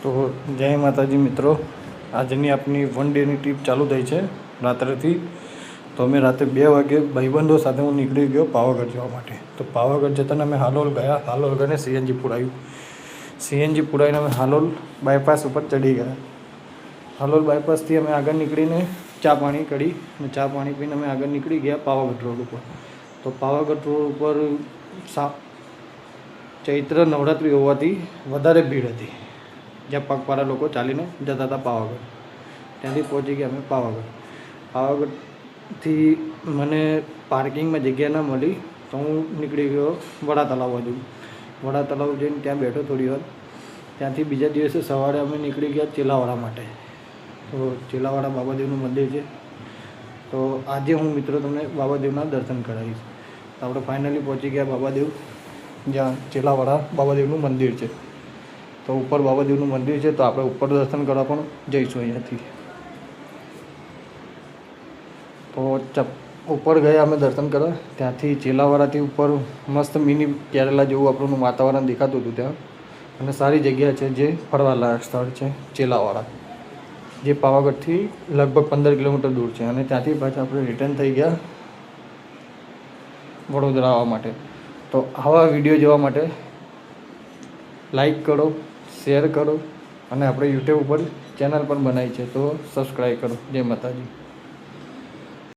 તો જય માતાજી મિત્રો, આજની આપની વન ડેની ટ્રીપ ચાલુ થઈ છે રાત્રેથી. તો અમે રાત્રે 2 વાગે ભાઈબંધો સાથે હું નીકળી ગયો પાવાગઢ જવા માટે. તો પાવાગઢ જતાં અમે હાલોલ ગયા. હાલોલ ગઈને સીએનજી પુરાવીને અમે હાલોલ બાયપાસ ઉપર ચડી ગયા. હાલોલ બાયપાસથી અમે આગળ નીકળીને ચા પાણી કરી અને ચા પાણી પીને અમે આગળ નીકળી ગયા પાવાગઢ રોડ ઉપર. તો પાવાગઢ રોડ ઉપર ચૈત્ર નવરાત્રિ હોવાથી વધારે ભીડ હતી, જ્યાં પગપાળા લોકો ચાલીને જતા હતા પાવાગઢ. ત્યાંથી પહોંચી ગયા અમે પાવાગઢથી મને પાર્કિંગમાં જગ્યા ના મળી તો હું નીકળી ગયો વડા તળાવ બાજુ. વડા તળાવ જઈને ત્યાં બેઠો થોડી વાર. ત્યાંથી બીજા દિવસે સવારે અમે નીકળી ગયા ચેલાવાડા માટે. તો ચેલાવાડા બાબાદેવનું મંદિર છે. તો આજે હું મિત્રો તમને બાબાદેવના દર્શન કરાવીશ. તો આપણે ફાઇનલી પહોંચી ગયા બાબાદેવ, જ્યાં ચેલાવાડા બાબાદેવનું મંદિર છે. તો ઉપર બાબાદેવનું મંદિર છે, તો આપણે ઉપર દર્શન કરવા પણ જઈશું અહીંયાથી. તો ઉપર ગયા અમે દર્શન કરવા. ત્યાંથી ચેલાવાડાથી ઉપર મસ્ત મિની કેરલા જેવું આપણું વાતાવરણ દેખાતું હતું ત્યાં. અને સારી જગ્યા છે, જે ફરવાલાયક સ્થળ છે ચેલાવાડા, જે પાવાગઢથી લગભગ 15 કિલોમીટર દૂર છે. અને ત્યાંથી પાછા આપણે રિટર્ન થઈ ગયા વડોદરા આવવા માટે. તો આવા વિડીયો જોવા માટે લાઈક કરો, શેર કરો અને આપણે યુટ્યુબ ઉપર ચેનલ પણ બનાવી છે, તો સબસ્ક્રાઈબ કરો. જય માતાજી.